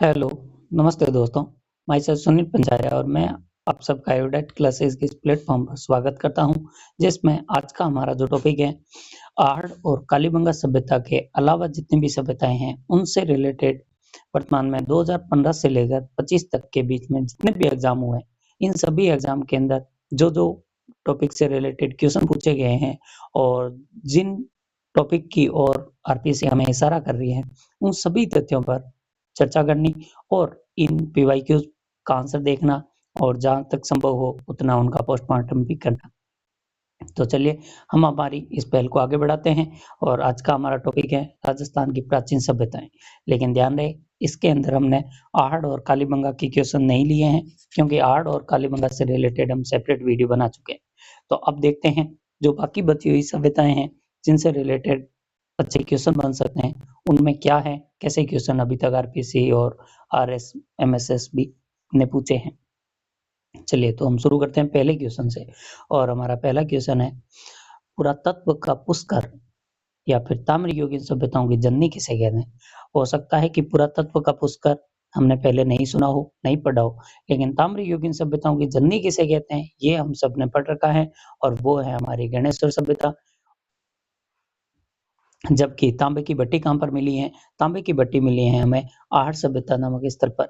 Hello, नमस्ते दोस्तों। मैं सर सुनील पंचारिया और मैं आप सबका एडुडेट क्लासेस के इस प्लेटफॉर्म पर स्वागत करता हूं, जिसमें आज का हमारा जो टॉपिक है आहड़ और कालीबंगा सभ्यता के अलावा जितनी भी सभ्यताएं हैं उनसे रिलेटेड वर्तमान में 2015 से लेकर 25 तक के बीच में जितने भी एग्जाम हुए हैं, इन सभी एग्जाम के अंदर जो जो टॉपिक से रिलेटेड क्वेश्चन पूछे गए हैं और जिन टॉपिक की ओर आरपीएससी हमें इशारा कर रही है, उन सभी तथ्यों पर चर्चा करनी और इन पीवाईक्यूज का आंसर देखना और जहां तक संभव हो उतना उनका पोस्टमार्टम भी करना। तो चलिए हम हमारी इस पहल को आगे बढ़ाते हैं और आज का हमारा टॉपिक है राजस्थान की प्राचीन सभ्यताएं। लेकिन ध्यान रहे, इसके अंदर हमने आहड़ और कालीबंगा की क्वेश्चन नहीं लिए हैं, क्योंकि आहड़ और कालीबंगा से रिलेटेड हम सेपरेट वीडियो बना चुके हैं। तो अब देखते हैं जो बाकी बची हुई सभ्यताएं हैं जिनसे रिलेटेड अच्छे क्वेश्चन बन सकते हैं, उनमें क्या है, कैसे क्वेश्चन अभी तक आरपीएससी और आरएस एमएसएस भी ने पूछे हैं। चलिए तो हम शुरू करते हैं पहले क्वेश्चन से और हमारा पहला क्वेश्चन है, पुरातत्व का पुष्कर या फिर ताम्रयुगीन सभ्यताओं की जननी किसे कहते हैं। हो सकता है कि पुरातत्व का पुष्कर हमने पहले नहीं सुना हो, नहीं पढ़ा हो, लेकिन ताम्रयुगीन सभ्यताओं की जननी किसे कहते हैं ये हम सब ने पढ़ रखा है और वो है हमारी गणेश्वर सभ्यता। जबकि तांबे की भट्टी कहाँ पर मिली है, तांबे की भट्टी मिली है हमें आहड़ सभ्यता नामक स्थल पर।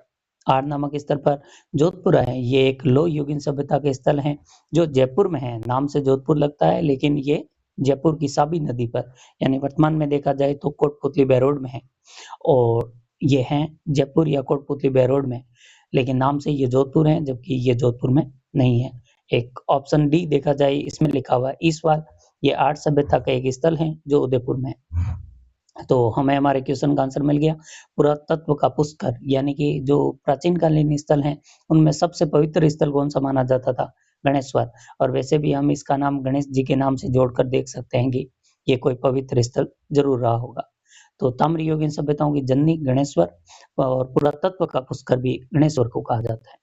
आहड़ नामक स्थल पर जोधपुर है, ये एक लो युगीन सभ्यता के स्थल हैं जो जयपुर में है। नाम से जोधपुर लगता है लेकिन ये जयपुर की साबी नदी पर यानी वर्तमान में देखा जाए तो कोटपुतली बहरोड में है और ये हैं जयपुर या कोटपुतली बहरोड में, लेकिन नाम से ये जोधपुर है जबकि ये जोधपुर में नहीं है। एक ऑप्शन डी देखा जाए, इसमें लिखा हुआ है ईसवाल, ये आहड़ सभ्यता का एक स्थल है जो उदयपुर में है। तो हमें हमारे क्वेश्चन का आंसर मिल गया। पुरातत्व का पुष्कर यानी कि जो प्राचीन कालीन स्थल हैं उनमें सबसे पवित्र स्थल कौन सा माना जाता था, गणेश्वर। और वैसे भी हम इसका नाम गणेश जी के नाम से जोड़कर देख सकते हैं कि ये कोई पवित्र स्थल जरूर रहा होगा। तो ताम्रयुगीन सभ्यताओं की जननी गणेश्वर और पुरातत्व का पुष्कर भी गणेश्वर को कहा जाता है।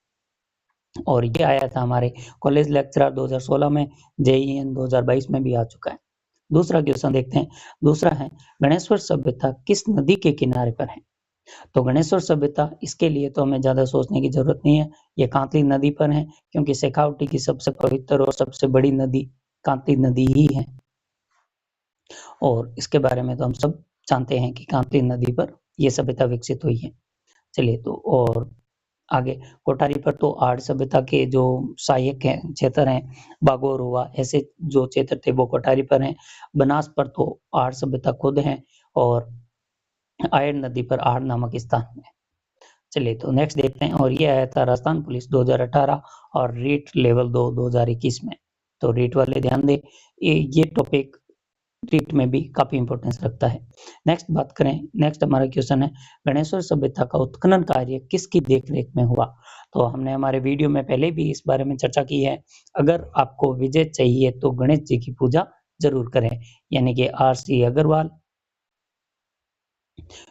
और ये आया था हमारे कॉलेज लेक्चरर 2016 में, जेईएन 2022 में भी आ चुका है। दूसरा क्वेश्चन देखते हैं। दूसरा है, गणेश्वर सभ्यता किस नदी के किनारे पर है। तो गणेश्वर सभ्यता, इसके लिए तो हमें ज्यादा सोचने की जरूरत नहीं है, ये कांतली नदी पर है, क्योंकि शेखावटी की सबसे पवित्र और सबसे बड़ी नदी कांतली नदी ही है और इसके बारे में तो हम सब जानते हैं कि कांतली नदी पर यह सभ्यता विकसित हुई है। चलिए तो और आगे कोठारी पर तो आहड़ सभ्यता के जो सहायक हैं क्षेत्र हैं, बागोर हुआ, ऐसे जो क्षेत्र थे वो कोठारी पर हैं। बनास पर तो आहड़ सभ्यता खुद है और आयन नदी पर आहड़ नामक स्थान में। चलिए तो नेक्स्ट देखते हैं और ये आया था राजस्थान पुलिस 2018 और रीट लेवल 2 2021 में। तो रीट वाले ध्यान दें, ये टॉपिक रीट में भी काफी इंपॉर्टेंस रखता है। नेक्स्ट बात करें, नेक्स्ट हमारा क्वेश्चन है, गणेश्वर सभ्यता का उत्खनन कार्य किसकी देखरेख में हुआ। तो हमने हमारे वीडियो में पहले भी इस बारे में चर्चा की है। अगर आपको विजय चाहिए तो गणेश जी की पूजा जरूर करें, यानी कि आरसी अग्रवाल,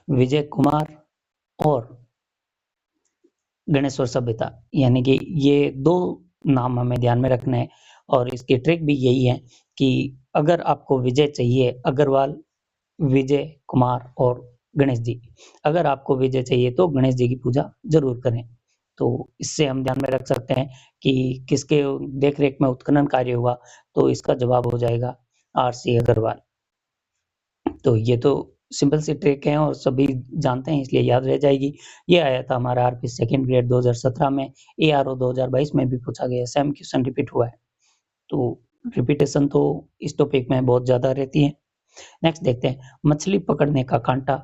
विजय कुमार और गणेश्वर सभ्यता, यानी कि ये दो नाम हमें ध्यान में रखना है। और इसकी ट्रिक भी यही है कि अगर आपको विजय चाहिए, अग्रवाल, विजय कुमार और गणेश जी, अगर आपको विजय चाहिए तो गणेश जी की पूजा जरूर करें। तो इससे हम ध्यान में रख सकते हैं कि किसके देख रेख में उत्खनन कार्य हुआ, तो इसका जवाब हो जाएगा आरसी अग्रवाल। तो ये तो सिंपल सी ट्रिक है और सभी जानते हैं, इसलिए याद रह जाएगी। ये आया था हमारा आरपी सेकंड ग्रेड 2017 में, एआरओ 2022 में भी पूछा गया, सेम क्वेश्चन रिपीट हुआ है। तो रिपीटेशन तो इस टॉपिक में बहुत ज्यादा रहती है। नेक्स्ट देखते हैं, मछली पकड़ने का कांटा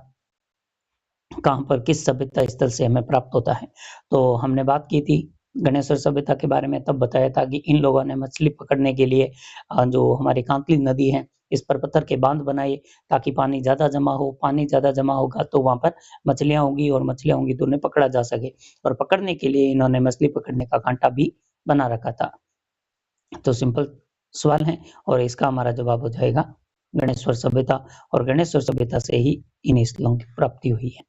कहाँ पर किस सभ्यता स्थल से हमें प्राप्त होता है। तो हमने बात की थी गणेश्वर सभ्यता के बारे में, तब बताया था कि इन लोगों ने मछली पकड़ने के लिए जो हमारी कांतली नदी है इस पर पत्थर के बांध बनाए ताकि पानी ज्यादा जमा हो, पानी ज्यादा जमा होगा तो वहां पर मछलियां होंगी और मछलियां होंगी तो उन्हें पकड़ा जा सके, और पकड़ने के लिए इन्होंने मछली पकड़ने का कांटा भी बना रखा था। तो सिंपल सवाल है और इसका हमारा जवाब हो जाएगा गणेश्वर सभ्यता, और गणेश्वर सभ्यता से ही इन स्थलों की प्राप्ति हुई है।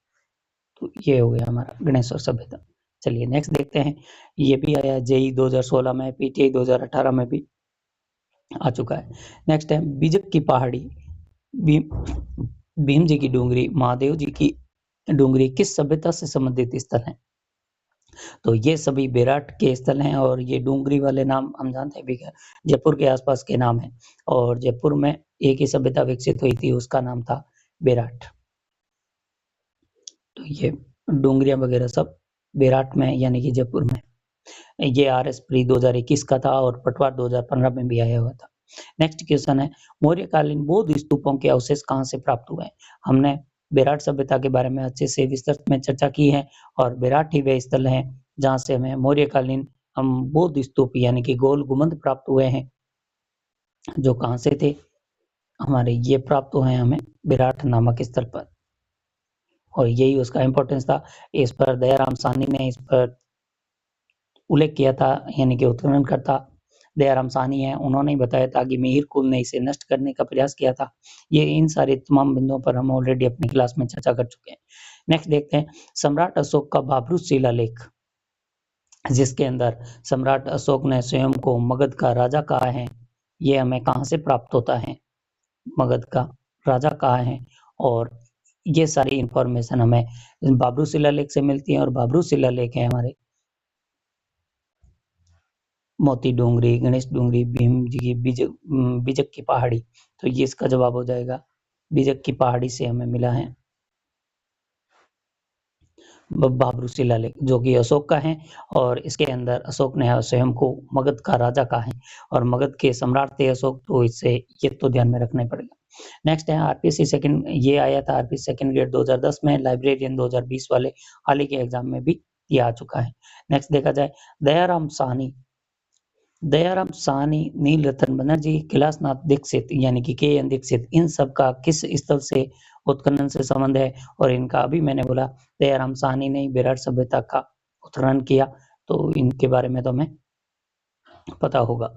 तो ये हो गया हमारा गणेश्वर सभ्यता। चलिए नेक्स्ट देखते हैं, ये भी आया जेई 2016 में, पीटीआई 2018 में भी आ चुका है। नेक्स्ट है, बीजक की पहाड़ी, भीम जी की डूंगरी, महादेव जी की डूंगरी किस सभ्यता से संबंधित स्थल हैं? तो ये सभी बेराट के स्थल हैं और ये डूंगरी वाले नाम हम जानते हैं भी जयपुर के आसपास के नाम हैं और जयपुर में एक ही सभ्यता विकसित हुई थी, उसका नाम था बेराट। तो ये डूंगरियां वगैरह सब बेराट में यानी कि जयपुर में। ये RS प्री 2021 का था और पटवार 2015 में भी आया हुआ था। नेक्स्ट क्वेश्चन है, मौर्यकालीन बौद्ध स्तूपों के अवशेष कहाँ से प्राप्त हुए हैं? हमने बेराट सभ्यता के बारे में अच्छे से विस्तृत में चर्चा की है और बेराट ही वे स्थल हैं जहाँ से हमें मौर्यकालीन हम बौद्ध स्तूप यानी कि गोल गुंबद प्राप्त हुए हैं, जो कहाँ से थे हमारे, ये प्राप्त हुए हैं हमें बेराट नामक स्थल पर और यही उसका इम्पोर्टेंस था। इस पर दयाराम साहनी ने इस पर उल्लेख किया था, यानी कि उत्खनन करता दयाराम साहनी है, उन्होंने ही बताया था कि मिहिर कुल ने इसे नष्ट करने का प्रयास किया था। ये इन सारे तमाम बिंदुओं पर हम ऑलरेडी अपनी क्लास में चर्चा कर चुके हैं। नेक्स्ट देखते हैं, सम्राट अशोक का बाबरू शिलालेख, जिसके अंदर सम्राट अशोक ने स्वयं को मगध का राजा कहा है, ये हमें कहाँ से प्राप्त होता है? मगध का राजा कहा है और ये सारी इंफॉर्मेशन हमें बाबरू शिलालेख से मिलती है और बाबरू शिलालेख है हमारे मोती डोंगरी, गणेश डोंगरी, भीम जी की बीजक की पहाड़ी। तो ये इसका जवाब हो जाएगा, बीजक की पहाड़ी से हमें मिला है बाबरू शिलालेख, जो कि अशोक का है और इसके अंदर अशोक ने स्वयं को मगध का राजा कहा है और मगध के सम्राट थे अशोक, तो इससे ये तो ध्यान में रखना पड़ेगा। नेक्स्ट है आरपीसी सेकंड, ये आया था आरपीसी सेकंड ग्रेड 2010 में, लाइब्रेरियन 2020 वाले हाल ही के एग्जाम में भी ये आ चुका है। नेक्स्ट देखा जाए, दयाराम साहनी, नील रतन बनर्जी, कैलाशनाथ दीक्षित यानी कि KN दीक्षित, इन सब का किस स्थल से उत्खनन से संबंध है? और इनका अभी मैंने बोला दयाराम साहनी ने बेराट सभ्यता का उत्खनन किया, तो इनके बारे में तो हमें पता होगा।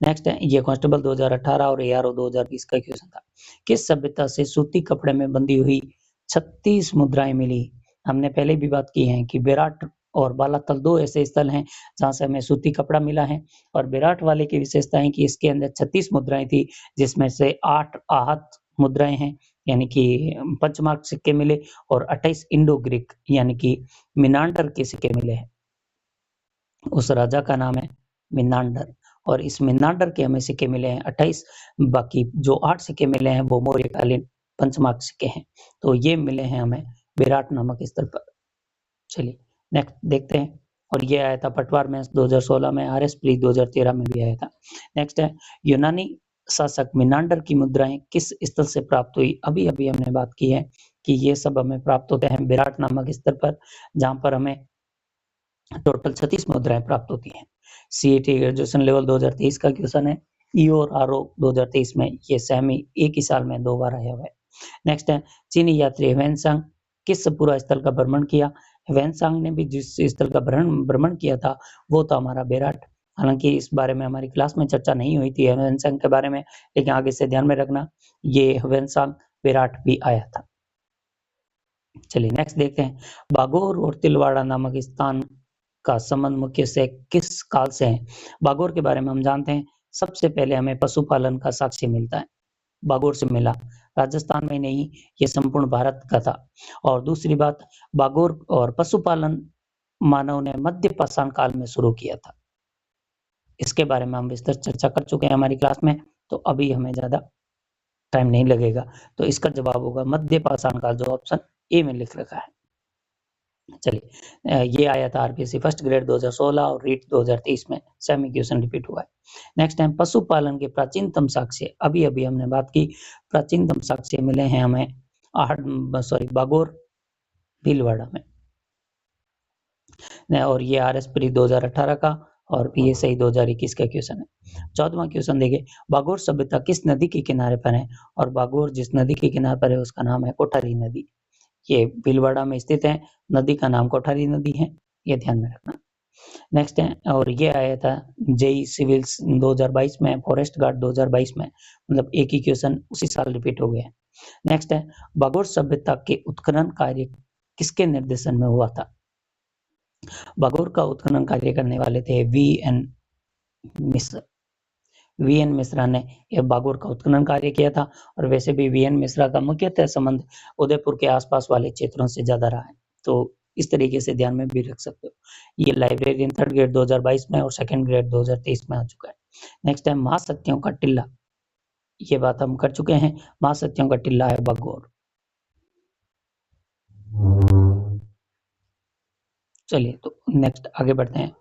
नेक्स्ट है, ये कांस्टेबल 2018 और ARO 2020 का क्वेश्चन था, किस सभ्यता से सूती कपड़े में बंधी हुई 36 मुद्राएं मिली? हमने पहले भी बात की है कि बेराट और बालातल दो ऐसे स्थल हैं जहां से हमें सूती कपड़ा मिला है और बेराट वाले की विशेषता है कि इसके अंदर 36 मुद्राएं थी, जिसमें से 8 आहत मुद्राएं हैं यानी कि पंचमार्क सिक्के मिले और 28 इंडो ग्रीक यानी कि मिनांडर के सिक्के मिले हैं। उस राजा का नाम है मिनांडर और इस मिनांडर के हमें सिक्के मिले हैं 28, बाकी जो 8 सिक्के मिले हैं वो मौर्यकालीन पंचमार्क सिक्के हैं। तो ये मिले हैं हमें बेराट नामक स्थल पर। चलिए नेक्स्ट देखते हैं, और ये आया था पटवार में 2016 में, RS प्री 2013 में भी आया था। नेक्स्ट है, यूनानी शासक मिनांडर की मुद्राएं किस स्थल से प्राप्त हुई? अभी अभी हमने बात की है कि ये सब हमें प्राप्त होते हैं बेराट नामक स्थल पर, जहां पर हमें टोटल 36 मुद्राएं प्राप्त होती हैं। CET ग्रेजुएशन लेवल 2023 का क्वेश्चन है, EO और RO 2023 में, ये सेम ही एक ही साल में 2 बार आया हुआ है। नेक्स्ट है, चीनी यात्री ह्वेनसांग किस पूरा स्थल का भ्रमण किया? ह्वेनसांग ने भी जिस स्थल का भ्रमण किया था वो था हमारा बेराट। हालांकि इस बारे में हमारी क्लास में चर्चा नहीं हुई थी ह्वेनसांग के बारे में, लेकिन आगे से ध्यान में रखना ये ह्वेनसांग बेराट भी आया था। चलिए नेक्स्ट देखते हैं, बागोर और तिलवाड़ा नामक स्थान का संबंध मुख्य से किस काल से है? बागोर के बारे में हम जानते हैं, सबसे पहले हमें पशुपालन का साक्ष्य मिलता है, बागोर से मिला, राजस्थान में नहीं, ये संपूर्ण भारत का था। और दूसरी बात, बागोर और पशुपालन मानव ने मध्य पाषाण काल में शुरू किया था, इसके बारे में हम विस्तृत चर्चा कर चुके हैं हमारी क्लास में, तो अभी हमें ज्यादा टाइम नहीं लगेगा। तो इसका जवाब होगा मध्य पाषाण काल, जो ऑप्शन ए में लिख रखा है। चलिए ये आया था आरपीएससी फर्स्ट ग्रेड 2016 और रीट 2023 में, सेमी क्वेश्चन रिपीट हुआ है। नेक्स्ट टाइम, पशुपालन के प्राचीनतम साक्ष्य, अभी अभी हमने बात की, प्राचीनतम साक्ष्य मिले हैं हमें बागोर भीलवाड़ा में, और ये RS प्री 2018 का और PSI 2021 का क्वेश्चन है। 14वां क्वेश्चन देखिए, बागोर सभ्यता किस नदी के किनारे पर है? और बागोर जिस नदी के किनारे पर है उसका नाम है कोठारी नदी, ये भीलवाड़ा में स्थित है, नदी का नाम कोठारी नदी है, ये ध्यान में रखना। नेक्स्ट है, और ये आया था JEE सिविल्स 2022 में, फॉरेस्ट गार्ड 2022 में, मतलब एक ही क्वेश्चन उसी साल रिपीट हो गया। नेक्स्ट है, बागोर सभ्यता के उत्खनन कार्य किसके निर्देशन में हुआ था? बागोर का उत्खनन कार्य करने वाले थे VN मिश्र। वीएन मिश्रा ने यह बागोर का उत्खनन कार्य किया था। और वैसे भी वीएन मिश्रा का मुख्यतः संबंध उदयपुर के आसपास वाले क्षेत्रों से ज्यादा रहा है, तो इस तरीके से ध्यान में भी रख सकते हो। ये लाइब्रेरियन 3rd ग्रेड 2022 में और 2nd ग्रेड 2023 में आ चुका है। नेक्स्ट है महासत्यों का टिल्ला, ये बात हम कर चुके हैं, महासत्यों का टिल्ला है बागोर। चलिए तो नेक्स्ट आगे बढ़ते हैं।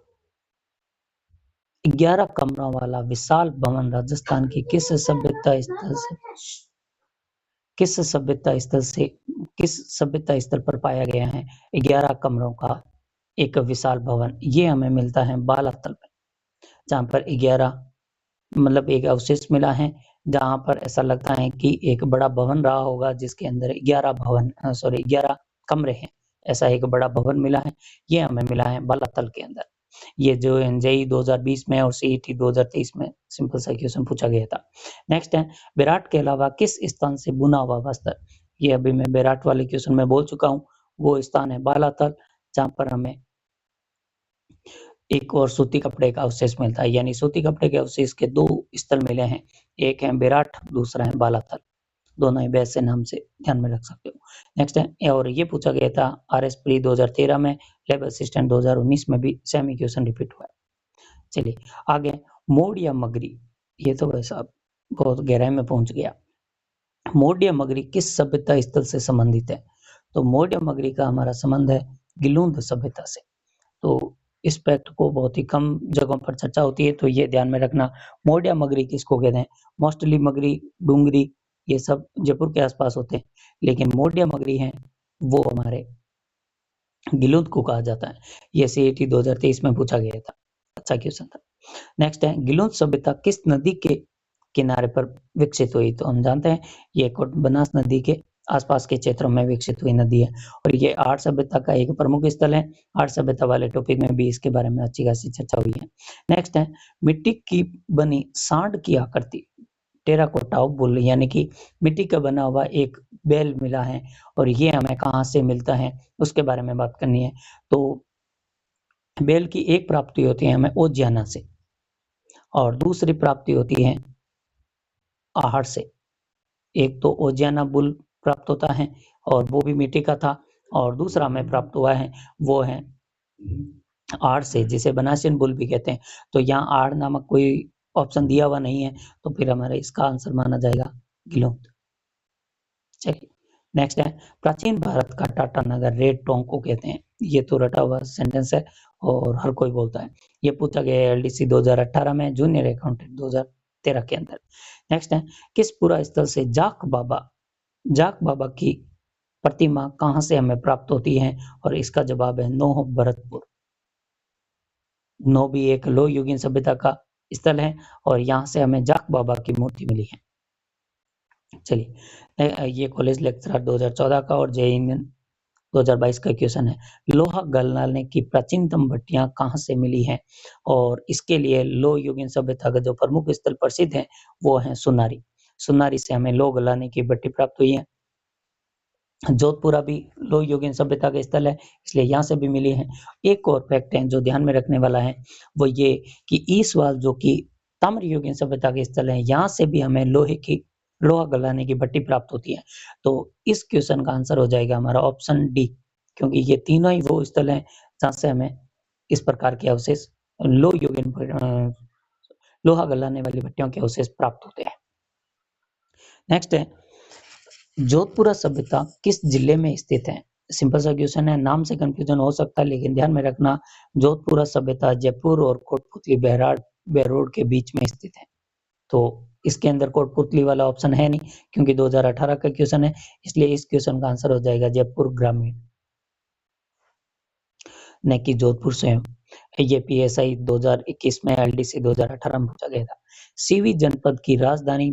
11 कमरों वाला विशाल भवन राजस्थान की किस सभ्यता स्थल पर पाया गया है? 11 कमरों का एक विशाल भवन, ये हमें मिलता है बालातल में, जहाँ पर 11 मतलब एक अवशेष मिला है, जहाँ पर ऐसा लगता है कि एक बड़ा भवन रहा होगा जिसके अंदर 11 कमरे हैं, ऐसा एक बड़ा भवन मिला है, ये हमें मिला है बालातल के अंदर। ये जो जेईई 2020 में और सीईटी 2023 में सिंपल सा क्वेश्चन पूछा गया था। नेक्स्ट है विराट के अलावा किस स्थान से बुना हुआ वस्त्र, ये अभी मैं विराट वाले क्वेश्चन में बोल चुका हूँ, वो स्थान है बालातल, जहाँ पर हमें एक और सूती कपड़े का अवशेष मिलता है, यानी सूती कपड़े के अवशेष के 2 स्थल मिले हैं, एक है विराट, दूसरा है बालातल, दोनों ही वैसे नाम से ध्यान में रख सकते हो। नेक्स्ट है, और ये पूछा गया था आरएस प्री 2013 में, लैब असिस्टेंट 2019 में भी सेम ही क्वेश्चन रिपीट हुआ है। चलिए आगे, मोड या मगरी, ये तो वैसा बहुत गहराई में पहुंच गया। मोड या मगरी किस सभ्यता स्थल से संबंधित है? तो मोड या मगरी का हमारा संबंध है गिलूंद सभ्यता से। तो इस फैक्ट को बहुत ही कम जगहों पर चर्चा होती है, तो ये ध्यान में रखना। मोड या मगरी किसको कहते हैं? मोस्टली मगरी, डूंगरी, ये सब जयपुर के आसपास होते हैं, लेकिन मोड या मगरी हैं वो हमारे गिलूंद को कहा जाता है। ये सीईटी 2023 में पूछा गया था, अच्छा क्वेश्चन था। नेक्स्ट है, गिलूंद सभ्यता किस नदी के किनारे पर विकसित हुई? तो हम जानते हैं ये बनास नदी के आसपास के क्षेत्रों में विकसित हुई नदी है, और ये आर्य सभ्यता का एक प्रमुख स्थल है। आर्य सभ्यता वाले टॉपिक में भी इसके बारे में अच्छी खासी चर्चा हुई है। नेक्स्ट है, मिट्टी की बनी सांड की आकृति, टेराकोटा बुल, यानी कि मिट्टी का बना हुआ एक बैल मिला है, और ये हमें कहाँ से मिलता है उसके बारे में बात करनी है। तो बैल की एक प्राप्ति होती है हमें ओजियाना से, और दूसरी प्राप्ति होती है आहड़ से। एक तो ओजियाना बुल प्राप्त होता है और वो भी मिट्टी का था, और दूसरा हमें प्राप्त हुआ है वो है आड़ से, जिसे बनासियन बुल भी कहते हैं। तो यहाँ आड़ नामक कोई ऑप्शन दिया हुआ नहीं है, तो फिर हमारा इसका आंसर माना जाएगा गिलूंद। चलिए नेक्स्ट है, प्राचीन भारत का टाटा नगर रेड टोंग को कहते हैं। ये तो रटा हुआ सेंटेंस है और हर कोई बोलता है। ये पूछा गया है एलडीसी 2018 में, जूनियर अकाउंटेंट 2013 के अंदर। नेक्स्ट है, किस पुरा स्थल से जाक बाबा की प्रतिमा कहाँ से हमें प्राप्त होती है? और इसका जवाब है नौह भरतपुर। नौ भी एक लो युगीन सभ्यता का स्थल है, और यहाँ से हमें जाक बाबा की मूर्ति मिली है। चलिए, ये कॉलेज लेक्चरर 2014 का और जेईई 2022 का क्वेश्चन है। लोहा गलाने की प्राचीनतम भट्टियां कहाँ से मिली हैं? और इसके लिए लो युगीन सभ्यता का जो प्रमुख स्थल प्रसिद्ध है वो है सुनारी। सुनारी से हमें लोह गलाने की भट्टी प्राप्त हुई है। जोधपुरा भी लो युगीन सभ्यता का स्थल है, इसलिए यहाँ से भी मिली है। एक और फैक्ट है जो ध्यान में रखने वाला है, वो ये कि ईसवाल जो कि ताम्र युगीन सभ्यता के स्थल है, यहाँ से भी हमें लोहा गलाने की भट्टी प्राप्त होती है। तो इस क्वेश्चन का आंसर हो जाएगा हमारा ऑप्शन डी, क्योंकि ये तीनों ही वो स्थल हैं जहाँ से हमें इस प्रकार के अवशेष लोहा गलाने वाली भट्टियों के अवशेष प्राप्त होते हैं। नेक्स्ट है, जोधपुरा सभ्यता किस जिले में स्थित है? सिंपल सा क्वेश्चन है, नाम से कंफ्यूजन हो सकता है, लेकिन ध्यान में रखना जोधपुरा सभ्यता जयपुर और कोटपुतली बहरोड के बीच में स्थित है। तो इसके अंदर कोटपुतली वाला ऑप्शन है नहीं, क्योंककि 2018 का क्वेश्चन है, इसलिए इस क्वेश्चन का आंसर हो जाएगा जयपुर ग्रामीण, न कि जोधपुर स्वयं। ये पीएसआई 2021 में, एलडीसी 2018 में पूछा गया था। सीवी जनपद की राजधानी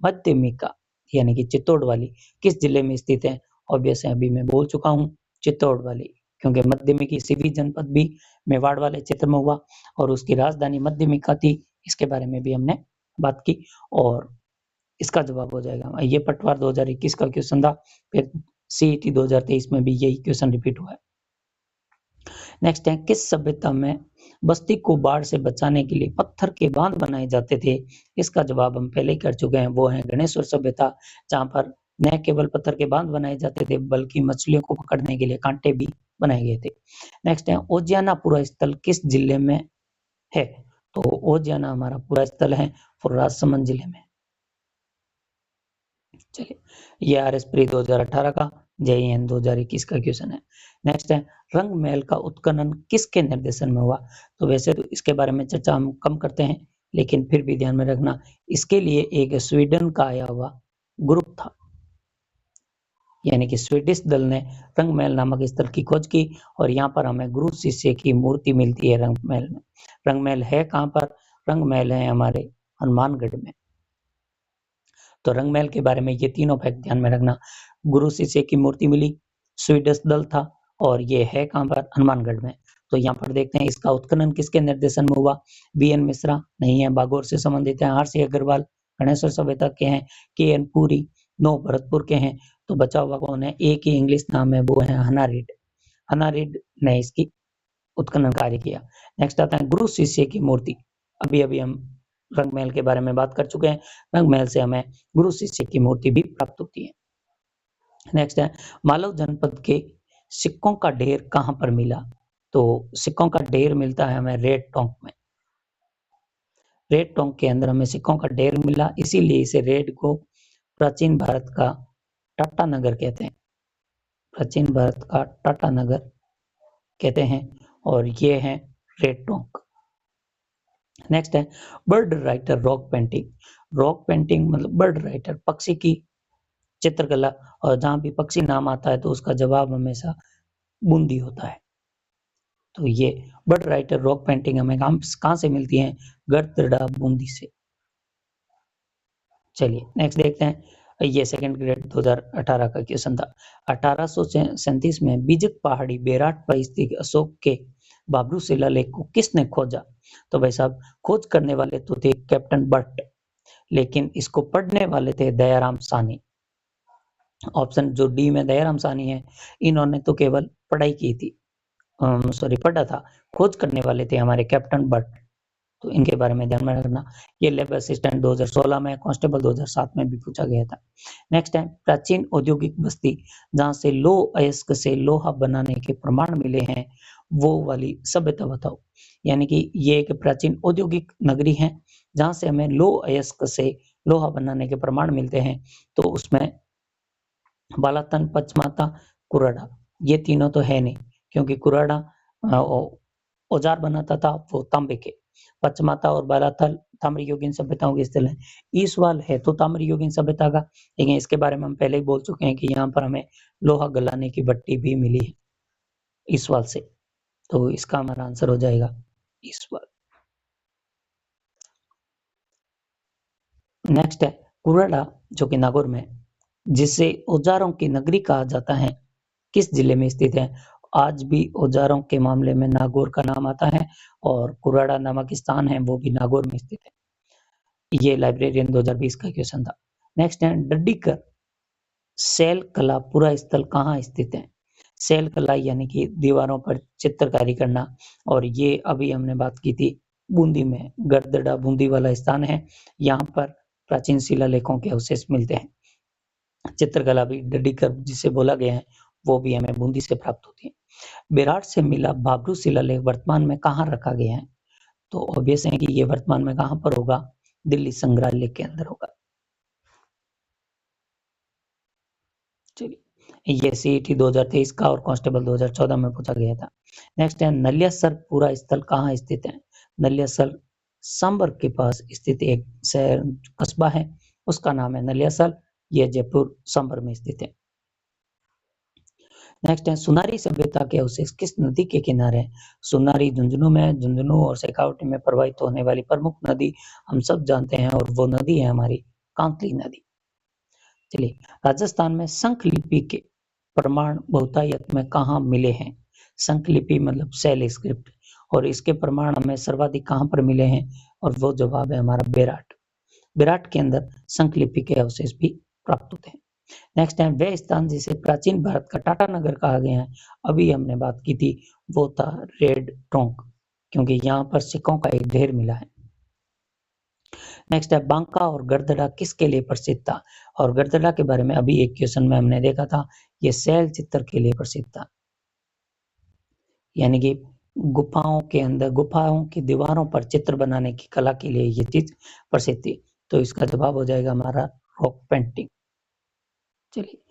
मध्यमिका यानी कि चित्तौड़ वाली किस जिले में स्थित है? ऑब्वियस है, अभी मैं बोल चुका हूँ चित्तौड़ वाली, क्योंकि मध्यमिकी सीवी जनपद भी मेवाड़ वाले क्षेत्र में हुआ और उसकी राजधानी मध्यमिका थी। इसके बारे में भी हमने बात की, और इसका जवाब हो जाएगा ये पटवार 2021 का क्वेश्चन था, फिर सीईटी 2023 में भी यही क्वेश्चन रिपीट हुआ है। नेक्स्ट है, किस सभ्यता में बस्ती को बाढ़ से बचाने के लिए पत्थर के बांध बनाए जाते थे? इसका जवाब हम पहले ही कर चुके हैं, वो है गणेश्वर सभ्यता, जहां पर न केवल पत्थर के बांध बनाए जाते थे बल्कि मछलियों को पकड़ने के लिए कांटे भी बनाए गए थे। नेक्स्ट है, ओजियाना पूरा स्थल किस जिले में है? तो ओजियाना हमारा पूरा स्थल है वो राजसमंद जिले में। चलिए, ये आरएस प्री 2018 का, JEN 2021 का क्वेश्चन है। नेक्स्ट है, रंग महल का उत्खनन किसके निर्देशन में हुआ? तो वैसे तो इसके बारे में चर्चा हम कम करते हैं, लेकिन फिर भी ध्यान में रखना, इसके लिए एक स्वीडन का आया हुआ ग्रुप था, यानी कि स्वीडिश दल ने रंग महल नामक स्थल की खोज की, और यहाँ पर हमें गुरु शिष्य की मूर्ति मिलती है रंग महल में। रंग महल है कहाँ पर? रंग महल है हमारे हनुमानगढ़ में। तो रंग महल के बारे में ये तीनों फैक्ट ध्यान में रखना, गुरु शिष्य की मूर्ति मिली, स्वीडिश दल था, और ये है कहाँ पर? हनुमानगढ़ में। तो यहाँ पर देखते हैं इसका उत्खनन किसके निर्देशन में हुआ? BN मिश्रा नहीं है, बागोर से संबंधित है, RC अग्रवाल गणेश्वर सभ्यता के हैं, KN पुरी नो भरतपुर के हैं। तो बचा हुआ कौन है? एक ही इंग्लिश नाम है, वो है हना रीड। हना रीड ने इसकी उत्खनन कार्य किया। नेक्स्ट आता है गुरु शिष्य की मूर्ति। अभी अभी हम रंग महल के बारे में बात कर चुके हैं, रंग महल से हमें गुरु शिष्य की मूर्ति भी प्राप्त होती है। नेक्स्ट है, मालव जनपद के सिक्कों का ढेर कहाँ पर मिला? तो सिक्कों का ढेर मिलता है हमें रेड टोंक में। रेड टोंक के अंदर हमें सिक्कों का ढेर मिला, इसीलिए इसे रेड को प्राचीन भारत का टाटा नगर कहते हैं, प्राचीन भारत का टाटा नगर कहते हैं, और ये है रेड टोंक। नेक्स्ट है, bird writer rock painting. Rock painting मतलब बर्ड राइटर, पक्षी की चित्रकला, और जहां भी पक्षी नाम आता है तो उसका जवाब हमेशा बूंदी होता है। तो ये बर्ड राइटर रॉक पेंटिंग हमें कहां से मिलती है? गढ़तड़ा बूंदी से। चलिए नेक्स्ट देखते हैं, ये सेकंड ग्रेड 2018 का क्वेश्चन था। 1837 में बीजक पहाड़ी बेराट पर स्थित अशोक के बाबरू शिलालेख को किसने खोजा? तो भाई साहब, खोज करने वाले तो थे कैप्टन बट, लेकिन इसको पढ़ने वाले थे दयाराम सानी। ऑप्शन जो डी में दयाराम सानी है, इन्होंने तो केवल पढ़ाई की थी, पढ़ा था। खोज करने वाले थे हमारे कैप्टन बट, तो इनके बारे में ध्यान में रखना। ये लेबर असिस्टेंट 2016 में, कांस्टेबल 2007 में भी पूछा गया था। नेक्स्ट है, प्राचीन औद्योगिक बस्ती जहां से लौह अयस्क से लोहा बनाने के प्रमाण मिले हैं, वो वाली सभ्यता बताओ। यानी कि ये एक प्राचीन औद्योगिक नगरी है जहां से हमें लौह अयस्क से लोहा बनाने के प्रमाण मिलते हैं, तो उसमें बालातन, पचमाता, कुराड़ा, ये तीनों तो है नहीं, क्योंकि कुराड़ा औजार बनाता था वो तांबे के। पचमाता और बालाथल ताम्रयुगीन सभ्यताओं के स्थल है। ईसवाल है तो ताम्रयुगीन सभ्यता का, लेकिन इसके बारे में हम पहले ही बोल चुके हैं कि यहाँ पर हमें लोहा गलाने की भट्टी भी मिली है ईसवाल से, तो इसका हमारा आंसर हो जाएगा ईसवाल। नेक्स्ट है, कुराड़ा जो कि नागौर में, जिसे औजारों की नगरी कहा जाता है, किस जिले में स्थित है? आज भी औजारों के मामले में नागौर का नाम आता है, और कुराड़ा नामक स्थान है वो भी नागौर में स्थित है। ये लाइब्रेरियन 2020 का क्वेश्चन था। नेक्स्ट है, डड्डीकर शैल कला पूरा स्थल कहाँ स्थित है? शैल कला यानी कि दीवारों पर चित्रकारी करना, और ये अभी हमने बात की थी बूंदी में, गढ़दड़ा बूंदी वाला स्थान है, यहाँ पर प्राचीन शिलालेखों के अवशेष मिलते हैं। चित्रकला भी डड्डीकर जिसे बोला गया है वो भी हमें बूंदी से प्राप्त होती है। बेराट से मिला बाबरू शिलालेख वर्तमान में कहाँ रखा गया है? तो ऑब्वियस है कि ये वर्तमान में कहाँ पर होगा? दिल्ली संग्रहालय के अंदर होगा। चलिए, ये CET 2023 का और कांस्टेबल 2014 में पूछा गया था। नेक्स्ट है, नलियासर पूरा स्थल कहाँ स्थित है? नलियासर सांबर के पास स्थित एक शहर कस्बा है, उसका नाम है नलियासर, यह जयपुर सांबर में स्थित है। नेक्स्ट है, सुनारी सभ्यता के अवशेष किस नदी के किनारे हैं? सुनारी झुंझुनू में, झुंझुनू और शेखावटी में प्रवाहित होने वाली प्रमुख नदी हम सब जानते हैं, और वो नदी है हमारी कांतली नदी। चलिए, राजस्थान में शंख लिपि के प्रमाण बहुतायत में कहाँ मिले हैं? शंख लिपि मतलब शैल स्क्रिप्ट, और इसके प्रमाण हमें सर्वाधिक कहाँ पर मिले हैं? और वो जवाब है हमारा बेराट। बेराट के अंदर शंख लिपि के अवशेष भी प्राप्त होते हैं। नेक्स्ट है वे स्थान जिसे प्राचीन भारत का टाटा नगर कहा गया है। अभी हमने बात की थी, वो था रेड टोंक, क्योंकि यहाँ पर सिक्कों का एक ढेर मिला है। नेक्स्ट है बांका और गड़दड़ा किसके लिए प्रसिद्ध था? और गड़दड़ा के बारे में अभी एक क्वेश्चन में हमने देखा था, ये शैल चित्र के लिए प्रसिद्ध था, यानी कि गुफाओं के अंदर गुफाओं की दीवारों पर चित्र बनाने की कला के लिए ये चीज प्रसिद्ध थी। तो इसका जवाब हो जाएगा हमारा रॉक पेंटिंग। चलिए,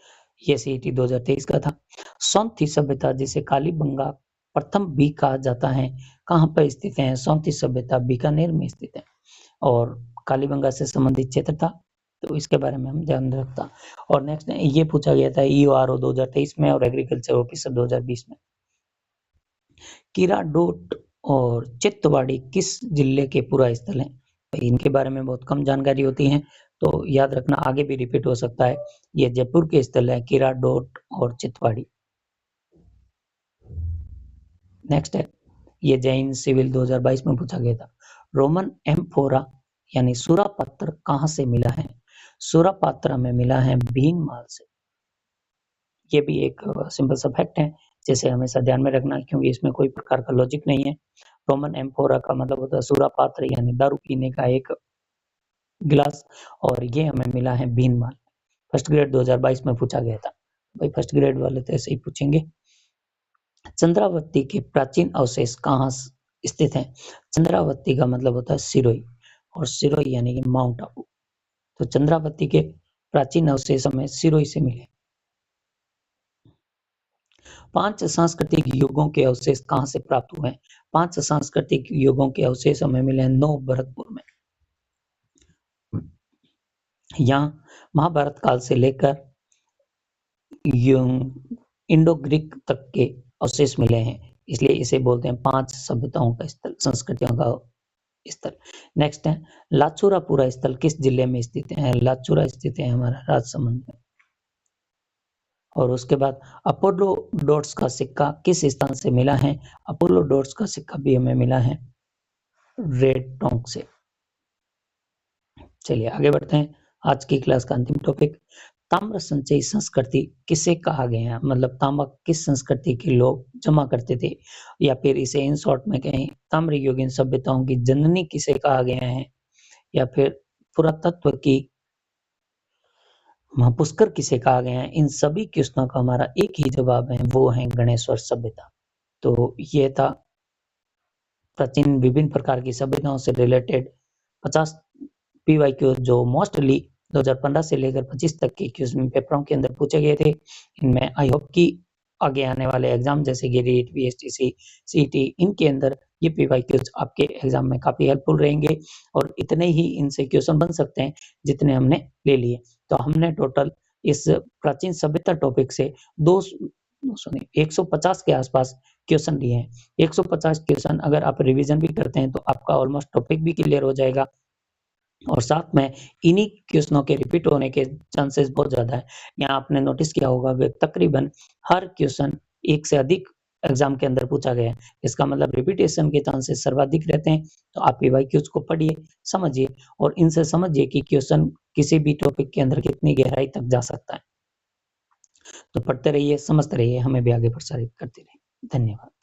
ये सीईटी 2023 का था। सौंथी सभ्यता जिसे कालीबंगा प्रथम भी कहा जाता है, कहाँ पर स्थित है? सौंथी सभ्यता बीकानेर में स्थित है और कालीबंगा से संबंधित क्षेत्र था, तो इसके बारे में हम ध्यान रखता। और नेक्स्ट ये पूछा गया था ईओआरओ 2023 में और एग्रीकल्चर ऑफिसर 2020 में। कीराडोट और चित्तवाड़ी किस जिले के पुरा स्थल हैं? इनके बारे में बहुत कम जानकारी होती है, तो याद रखना, आगे भी रिपीट हो सकता है। ये जयपुर के स्थल है कीराडोट और चित्तवाड़ी। नेक्स्ट है, ये जैन सिविल 2022 में पूछा गया था। रोमन एम्फोरा यानी सूरापात्र कहाँ से मिला है? सूरापात्र में मिला है भीनमाल से। ये भी एक सिंपल सा फैक्ट है, जिसे हमेशा ध्यान में रखना, क्योंकि इसमें कोई प्रकार का लॉजिक नहीं है। रोमन एम्फोरा का मतलब होता है सूरापात्र यानी दारू पीने का एक गिलास, और ये हमें मिला है भीनमाल। फर्स्ट ग्रेड 2022 में पूछा गया था। भाई फर्स्ट ग्रेड वाले तो ऐसे ही पूछेंगे। चंद्रावती के प्राचीन अवशेष कहाँ स्थित हैं? चंद्रावती का मतलब होता है सिरोही, और सिरोही यानी कि माउंट आबू। तो चंद्रावती के प्राचीन अवशेष हमें सिरोही से मिले। 5 सांस्कृतिक युगों के अवशेष कहाँ से प्राप्त हुए हैं? 5 सांस्कृतिक युगों के अवशेष हमें मिले हैं नौ भरतपुर में। यहाँ महाभारत काल से लेकर इंडो ग्रीक तक के अवशेष मिले हैं, इसलिए इसे बोलते हैं 5 सभ्यताओं का स्थल, संस्कृतियों का स्थल। नेक्स्ट है लाचुरापुरा स्थल किस जिले में स्थित है? लाचुरा स्थित है हमारा राजसमंद में। और उसके बाद अपोलो डॉट्स का सिक्का किस स्थान से मिला है? अपोलो डॉट्स का सिक्का भी हमें मिला है रेड टोंक से। चलिए आगे बढ़ते हैं। आज की क्लास का अंतिम टॉपिक, ताम्र संचयी संस्कृति किसे कहा गया है? मतलब तांबा किस संस्कृति के लोग जमा करते थे, या फिर इसे इन शॉर्ट में कहें ताम्र युगीन सभ्यताओं की जननी किसे कहा गया है, या फिर पुरातत्व की महापुष्कर किसे कहा गया है? इन सभी क्वेश्चनों का हमारा एक ही जवाब है, वो है गणेश्वर सभ्यता। तो ये था प्राचीन विभिन्न प्रकार की सभ्यताओं से रिलेटेड 50 पीवाईक्यू जो मोस्टली 2015 से लेकर 25 तक के क्वेश्चन पेपरों के अंदर पूछे गए थे। इनमें आई होप कि आगे आने वाले एग्जाम जैसे कि रीट, वीएसटीसी, सीटी, इनके अंदर ये पीवाईक्यूज आपके एग्जाम में काफी हेल्पफुल रहेंगे, और इतने ही इनसे क्वेश्चन बन सकते हैं जितने हमने ले लिए। तो हमने टोटल इस प्राचीन सभ्यता टॉपिक से 150 के आसपास क्वेश्चन लिए हैं। 150 क्वेश्चन अगर आप रिवीजन भी करते हैं तो आपका ऑलमोस्ट टॉपिक भी क्लियर हो जाएगा, और साथ में इन्हीं क्वेश्चनों के रिपीट होने के चांसेस बहुत ज्यादा है। यहाँ आपने नोटिस किया होगा कि तकरीबन हर क्वेश्चन एक से अधिक एग्जाम के अंदर पूछा गया है, इसका मतलब रिपीटेशन के चांसेस सर्वाधिक रहते हैं। तो आप पीवाईक्यूज को पढ़िए, समझिए, और इनसे समझिए कि क्वेश्चन किसी भी टॉपिक के अंदर कितनी गहराई तक जा सकता है। तो पढ़ते रहिए, समझते रहिए, हमें भी आगे प्रसारित करते रहिए। धन्यवाद।